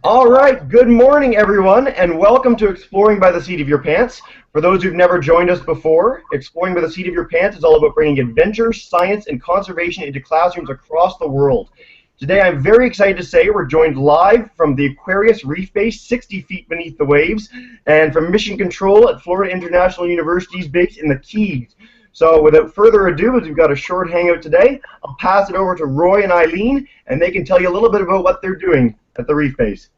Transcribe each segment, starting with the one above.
All right, good morning everyone, and welcome to Exploring by the Seat of Your Pants. For those who've never joined us before, Exploring by the Seat of Your Pants is all about bringing adventure, science, and conservation into classrooms across the world. Today I'm very excited to say we're joined live from the Aquarius Reef Base, 60 feet beneath the waves, and from Mission Control at Florida International University's base in the Keys. So without further ado, as we've got a short hangout today, I'll pass it over to Roy and Eileen, and they can tell you a little bit about what they're doing at the Reef Base.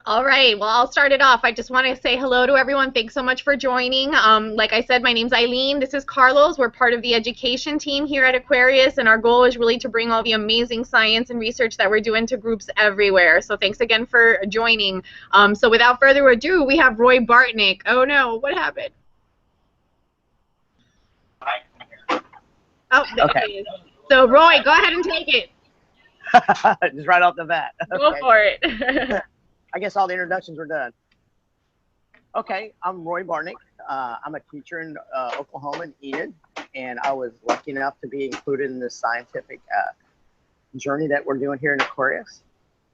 All right, well, I'll start it off. I just want to say hello to everyone. Thanks so much for joining. Like I said, my name's Eileen. This is Carlos. We're part of the education team here at Aquarius, and our goal is really to bring all the amazing science and research that we're doing to groups everywhere. So thanks again for joining. So without further ado, we have Roy Bartnick. Oh no, what happened? Oh, okay. So Roy, go ahead and take it. Just right off the bat. Go for it. I guess all the introductions were done. Okay, I'm Roy Bartnick. I'm a teacher in Oklahoma in Enid, and I was lucky enough to be included in this scientific journey that we're doing here in Aquarius.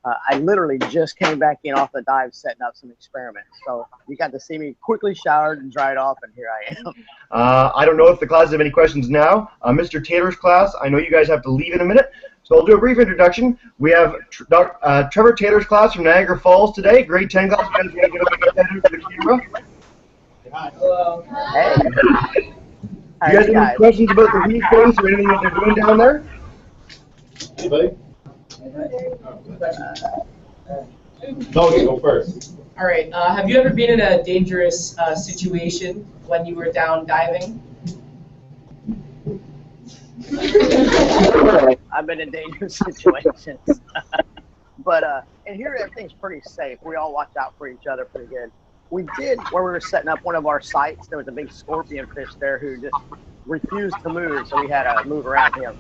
I literally just came back in off the dive setting up some experiments. So you got to see me quickly showered and dried off, and here I am. I don't know if the classes have any questions now. Mr. Taylor's class, I know you guys have to leave in a minute, so I'll do a brief introduction. We have Trevor Taylor's class from Niagara Falls today, grade 10 class. You guys want to get up and get that into the camera? Hello. Hey. Do you guys have any questions about the Reef Base or anything that they're doing down there? Anybody? No, you go first. All right. Have you ever been in a dangerous situation when you were down diving? I've been in dangerous situations. But and here everything's pretty safe. We all watch out for each other pretty good. We did, where we were setting up one of our sites, there was a big scorpion fish there who just refused to move, so we had to move around him.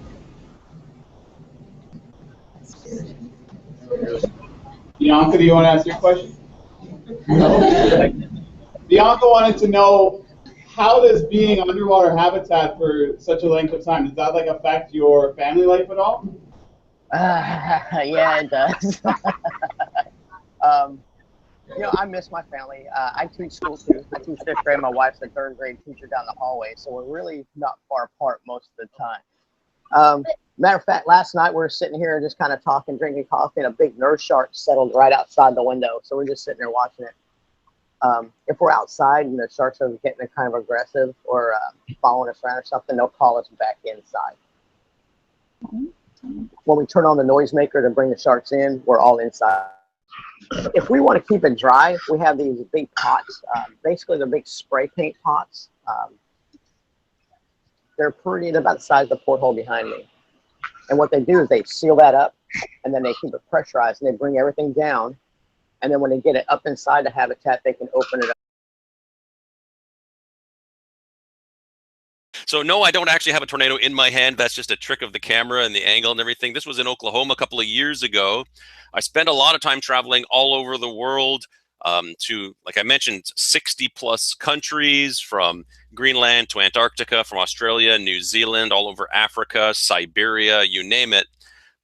Bianca, do you want to ask your question? Bianca wanted to know, how does being underwater habitat for such a length of time, does that like affect your family life at all? Yeah, it does. You know, I miss my family. I teach school too. I teach 5th grade. My wife's a 3rd grade teacher down the hallway, so we're really not far apart most of the time. Matter of fact, last night we were sitting here just kind of talking, drinking coffee, and a big nurse shark settled right outside the window. So we're just sitting there watching it. If we're outside and the sharks are getting kind of aggressive or following us around or something, they'll call us back inside. When we turn on the noisemaker to bring the sharks in, we're all inside. If we want to keep it dry, we have these big pots. Basically, they're big spray paint pots. They're about the size of the porthole behind me. And what they do is they seal that up, and then they keep it pressurized, and they bring everything down. And then when they get it up inside the habitat, they can open it up. So no, I don't actually have a tornado in my hand. That's just a trick of the camera and the angle and everything. This was in Oklahoma a couple of years ago. I spent a lot of time traveling all over the world to, like I mentioned, 60+ countries, from Greenland to Antarctica, from Australia, New Zealand, all over Africa, Siberia, you name it.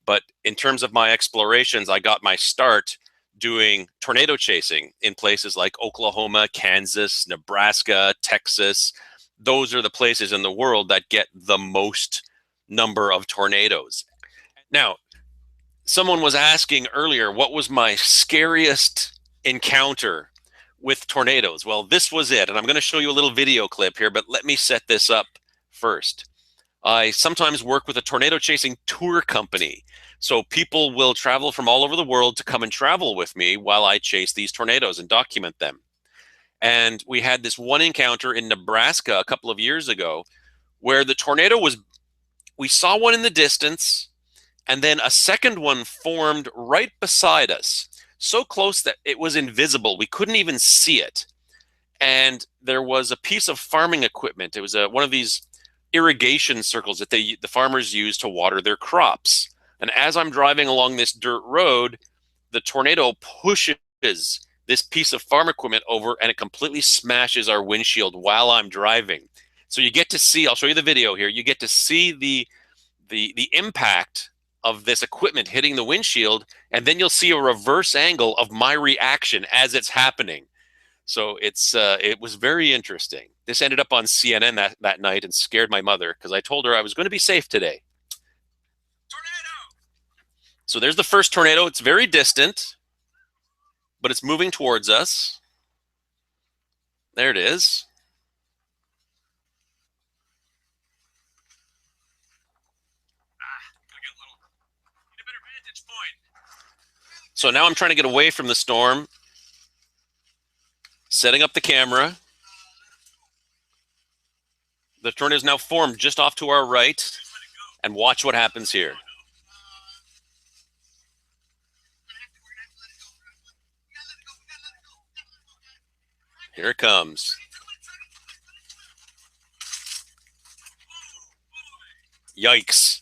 But in terms of my explorations, I got my start doing tornado chasing in places like Oklahoma, Kansas, Nebraska, Texas. Those are the places in the world that get the most number of tornadoes. Now, someone was asking earlier, what was my scariest encounter with tornadoes? Well, this was it, and I'm going to show you a little video clip here, but let me set this up first. I sometimes work with a tornado chasing tour company, so people will travel from all over the world to come and travel with me while I chase these tornadoes and document them. And we had this one encounter in Nebraska a couple of years ago where the tornado was, we saw one in the distance, and then a second one formed right beside us, so close that it was invisible. We couldn't even see it. And there was a piece of farming equipment. It was one of these irrigation circles that the farmers use to water their crops. And as I'm driving along this dirt road, the tornado pushes this piece of farm equipment over, and it completely smashes our windshield while I'm driving. So you get to see, I'll show you the video here, you get to see the impact of this equipment hitting the windshield, and then you'll see a reverse angle of my reaction as it's happening. So it was very interesting. This ended up on CNN that night and scared my mother because I told her I was going to be safe today. Tornado! So there's the first tornado. It's very distant, but it's moving towards us. There it is. Gotta get a better vantage point. So now I'm trying to get away from the storm. Setting up the camera. The tornado is now formed just off to our right. And watch what happens here. Here it comes. Yikes.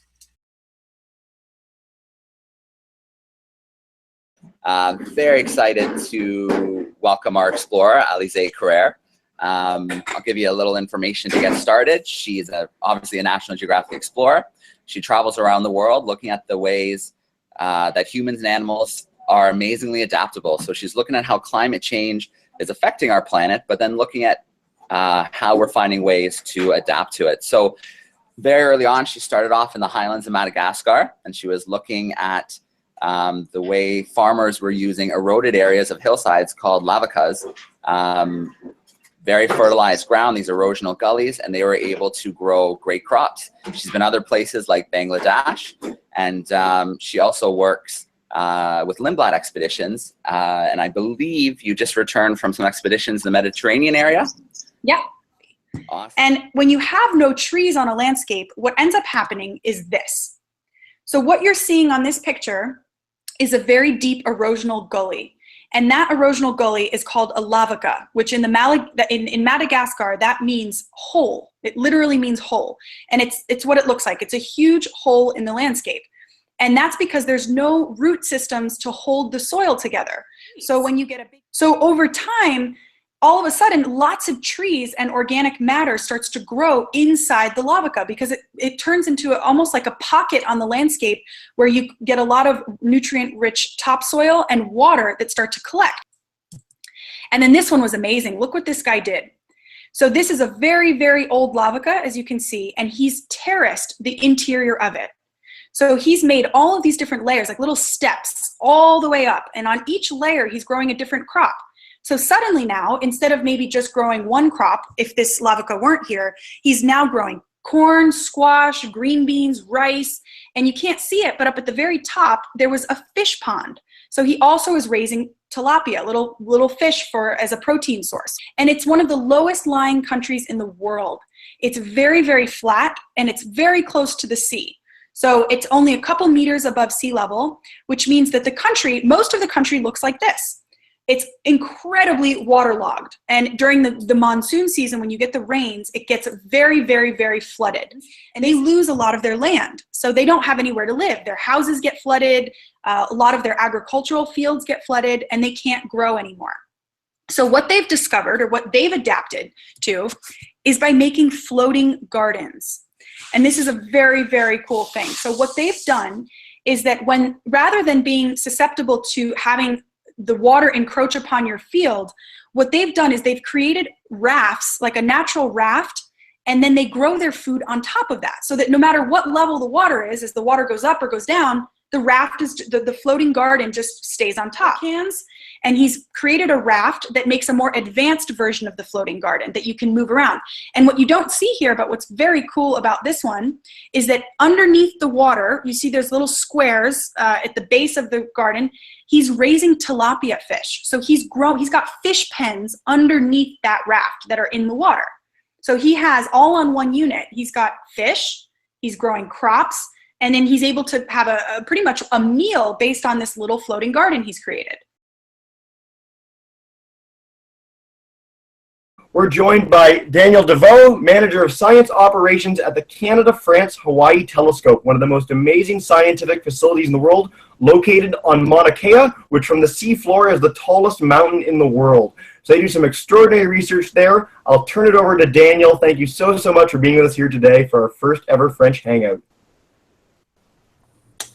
Very excited to welcome our explorer, Alizé Carrère. I'll give you a little information to get started. She's obviously a National Geographic explorer. She travels around the world looking at the ways that humans and animals are amazingly adaptable. So she's looking at how climate change is affecting our planet, but then looking at how we're finding ways to adapt to it. So very early on, she started off in the highlands of Madagascar, and she was looking at the way farmers were using eroded areas of hillsides called lavacas, very fertilized ground, these erosional gullies, and they were able to grow great crops. She's been other places like Bangladesh, and she also works with Lindblad expeditions, and I believe you just returned from some expeditions in the Mediterranean area? Yeah. Awesome. And when you have no trees on a landscape, what ends up happening is this. So what you're seeing on this picture is a very deep erosional gully. And that erosional gully is called a lavaca, which in Madagascar, that means hole. It literally means hole. And it's what it looks like. It's a huge hole in the landscape. And that's because there's no root systems to hold the soil together. So when you get so over time, all of a sudden, lots of trees and organic matter starts to grow inside the lavaca because it turns into almost like a pocket on the landscape where you get a lot of nutrient-rich topsoil and water that start to collect. And then this one was amazing. Look what this guy did. So this is a very, very old lavaca, as you can see, and he's terraced the interior of it. So he's made all of these different layers, like little steps, all the way up. And on each layer, he's growing a different crop. So suddenly now, instead of maybe just growing one crop, if this lavaca weren't here, he's now growing corn, squash, green beans, rice, and you can't see it, but up at the very top, there was a fish pond. So he also is raising tilapia, little fish as a protein source. And it's one of the lowest lying countries in the world. It's very, very flat, and it's very close to the sea. So it's only a couple meters above sea level, which means that most of the country looks like this. It's incredibly waterlogged. And during the monsoon season, when you get the rains, it gets very, very, very flooded. And they lose a lot of their land. So they don't have anywhere to live. Their houses get flooded. A lot of their agricultural fields get flooded, and they can't grow anymore. So what they've discovered, or what they've adapted to, is by making floating gardens. And this is a very, very cool thing. So what they've done is that rather than being susceptible to having the water encroach upon your field, what they've done is they've created rafts, like a natural raft, and then they grow their food on top of that, so that no matter what level the water is, as the water goes up or goes down, the raft the floating garden just stays on top. And he's created a raft that makes a more advanced version of the floating garden that you can move around. And what you don't see here, but what's very cool about this one, is that underneath the water, you see there's little squares at the base of the garden. He's raising tilapia fish. So he's got fish pens underneath that raft that are in the water. So he has all on one unit. He's got fish, he's growing crops, and then he's able to have pretty much a meal based on this little floating garden he's created. We're joined by Daniel Deveau, Manager of Science Operations at the Canada-France-Hawaii Telescope, one of the most amazing scientific facilities in the world, located on Mauna Kea, which from the seafloor is the tallest mountain in the world. So they do some extraordinary research there. I'll turn it over to Daniel. Thank you so much for being with us here today for our first ever French Hangout.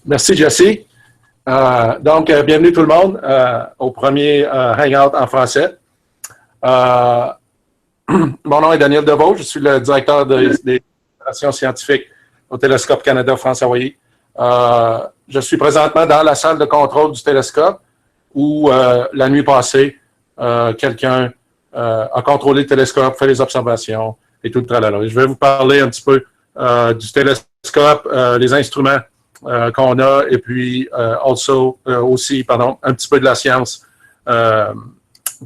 Merci, Jessie. Donc, bienvenue tout le monde au premier Hangout en français. Mon nom est Daniel Deveau, je suis le directeur des opérations scientifiques au Télescope Canada-France-Hawaii. Je suis présentement dans la salle de contrôle du télescope où la nuit passée, quelqu'un a contrôlé le télescope, fait les observations et tout le tralala. Je vais vous parler un petit peu du télescope, les instruments qu'on a et puis aussi un petit peu de la science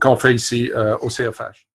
qu'on fait ici au CFH.